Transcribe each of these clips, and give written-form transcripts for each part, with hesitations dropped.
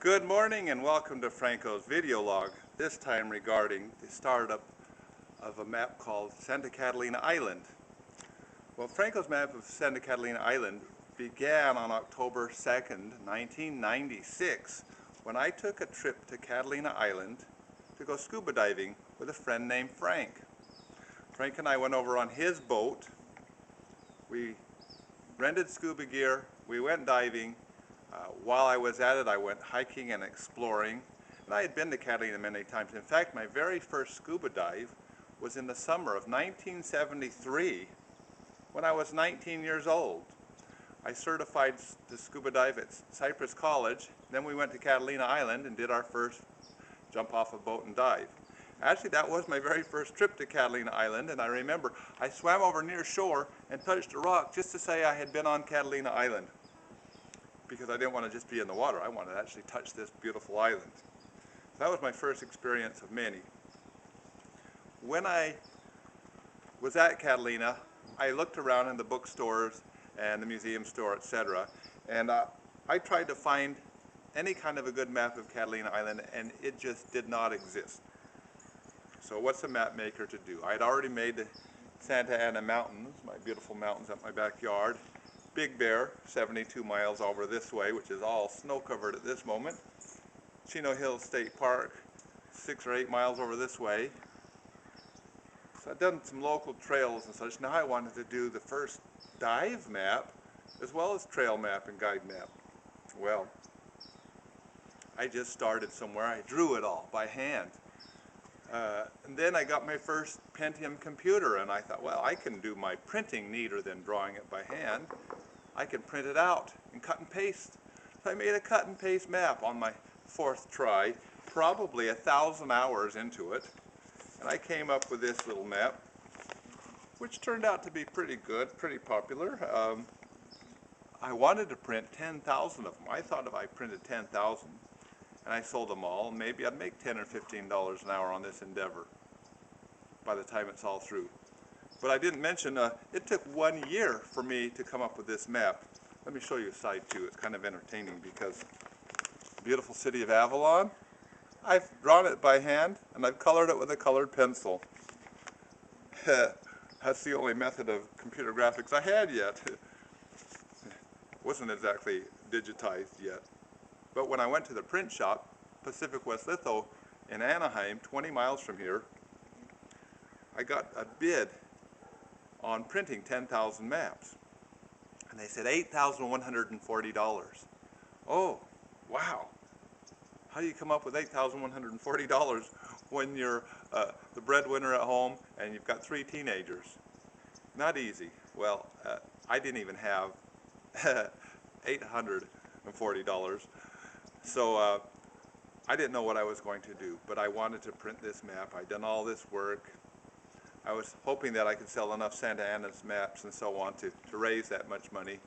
Good morning and welcome to Franco's video log, this time regarding the startup of a map called Santa Catalina Island. Well, Franco's map of Santa Catalina Island began on October 2nd, 1996, when I took a trip to Catalina Island to go scuba diving with a friend named Frank. Frank and I went over on his boat. We rented scuba gear, we went diving. While I was at it, I went hiking and exploring. And I had been to Catalina many times. In fact, my very first scuba dive was in the summer of 1973 when I was 19 years old. I certified to scuba dive at Cypress College. Then we went to Catalina Island and did our first jump off a boat and dive. Actually, that was my very first trip to Catalina Island, and I remember I swam over near shore and touched a rock just to say I had been on Catalina Island, because I didn't want to just be in the water. I wanted to actually touch this beautiful island. That was my first experience of many. When I was at Catalina, I looked around in the bookstores and the museum store, etc., and I tried to find any kind of a good map of Catalina Island, and it just did not exist. So what's a map maker to do? I had already made the Santa Ana Mountains, my beautiful mountains up my backyard. Big Bear, 72 miles over this way, which is all snow-covered at this moment. Chino Hills State Park, 6 or 8 miles over this way. So I've done some local trails and such. Now I wanted to do the first dive map, as well as trail map and guide map. Well, I just started somewhere. I drew it all by hand. And then I got my first Pentium computer, and I thought, well, I can do my printing neater than drawing it by hand. I can print it out and cut and paste. So I made a cut and paste map on my 4th try, probably 1,000 hours into it. And I came up with this little map, which turned out to be pretty good, pretty popular. I wanted to print 10,000 of them. I thought if I printed 10,000 and I sold them all, maybe I'd make $10 or $15 an hour on this endeavor by the time it's all through. But I didn't mention, it took 1 year for me to come up with this map. Let me show you side 2. It's kind of entertaining because the beautiful city of Avalon, I've drawn it by hand and I've colored it with a colored pencil. That's the only method of computer graphics I had yet. It wasn't exactly digitized yet. But when I went to the print shop, Pacific West Litho in Anaheim, 20 miles from here, I got a bid on printing 10,000 maps. And they said $8,140. Oh, wow. How do you come up with $8,140 when you're the breadwinner at home and you've got 3 teenagers? Not easy. Well, I didn't even have $840. So I didn't know what I was going to do, but I wanted to print this map. I'd done all this work. I was hoping that I could sell enough Santa Ana's maps and so on to raise that much money,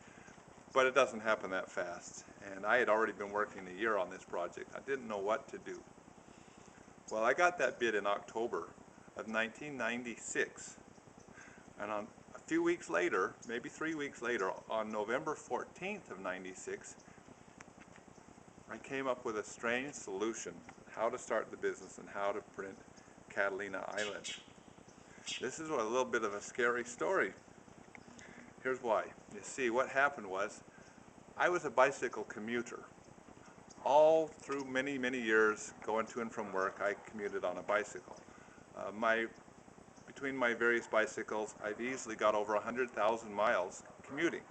but it doesn't happen that fast. And I had already been working a year on this project. I didn't know what to do. Well, I got that bid in October of 1996, and on a few weeks later, maybe 3 weeks later, on November 14th of 96, I came up with a strange solution, how to start the business and how to print Catalina Island. This is a little bit of a scary story. Here's why. You see, what happened was, I was a bicycle commuter. All through many, many years going to and from work, I commuted on a bicycle. Between my various bicycles, I've easily got over 100,000 miles commuting.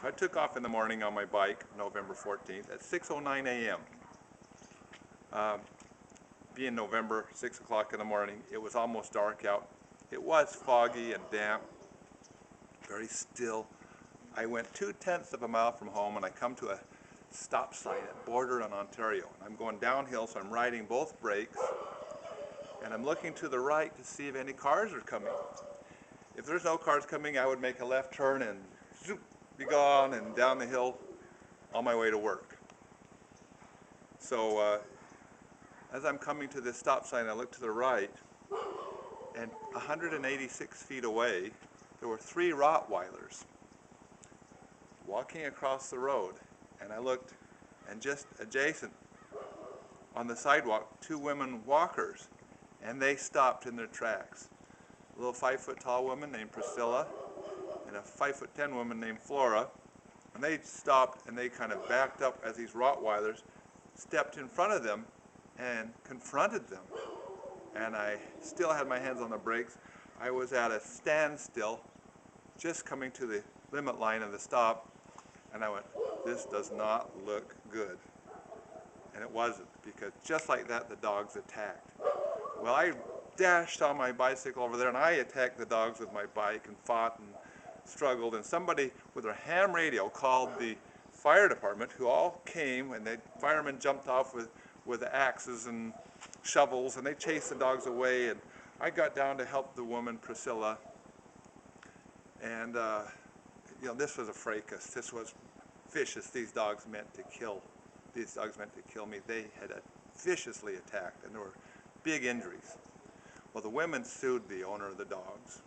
I took off in the morning on my bike, November 14th, at 6:09 a.m. Being November, 6 o'clock in the morning, it was almost dark out. It was foggy and damp, very still. I went 2/10 of a mile from home and I come to a stop sign at Border in Ontario. And I'm going downhill, so I'm riding both brakes, and I'm looking to the right to see if any cars are coming. If there's no cars coming, I would make a left turn and zoop, be gone and down the hill on my way to work. So as I'm coming to this stop sign, I look to the right, and 186 feet away, there were 3 Rottweilers walking across the road. And I looked and just adjacent on the sidewalk, 2 women walkers, and they stopped in their tracks. A little 5-foot-tall woman named Priscilla and a 5'10" woman named Flora, and they stopped and they kind of backed up as these Rottweilers stepped in front of them and confronted them. And I still had my hands on the brakes. I was at a standstill, just coming to the limit line of the stop, and I went, this does not look good. And it wasn't, because just like that, the dogs attacked. Well, I dashed on my bicycle over there, and I attacked the dogs with my bike and fought and struggled, and somebody with their ham radio called the fire department, who all came, and the firemen jumped off with the axes and shovels, and they chased the dogs away, and I got down to help the woman, Priscilla, and you know, this was a fracas. This was vicious. These dogs meant to kill. These dogs meant to kill me. They had viciously attacked, and there were big injuries. Well, the women sued the owner of the dogs,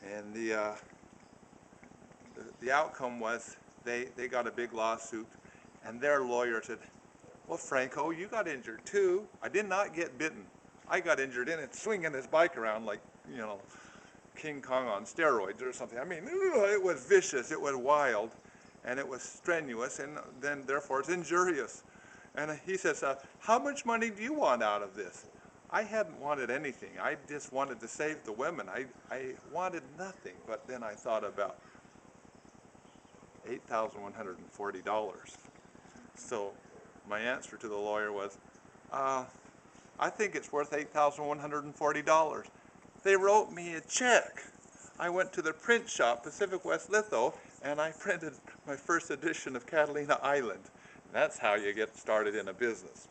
and the outcome was they got a big lawsuit, and their lawyer said, well, Franko, you got injured too. I did not get bitten. I got injured in it swinging his bike around like, you know, King Kong on steroids or something. I mean, it was vicious, it was wild, and it was strenuous, and then therefore it's injurious. And he says, how much money do you want out of this? I hadn't wanted anything. I just wanted to save the women. I wanted nothing. But then I thought about $8,140. So my answer to the lawyer was, I think it's worth $8,140. They wrote me a check. I went to the print shop, Pacific West Litho, and I printed my first edition of Catalina Island. And that's how you get started in a business.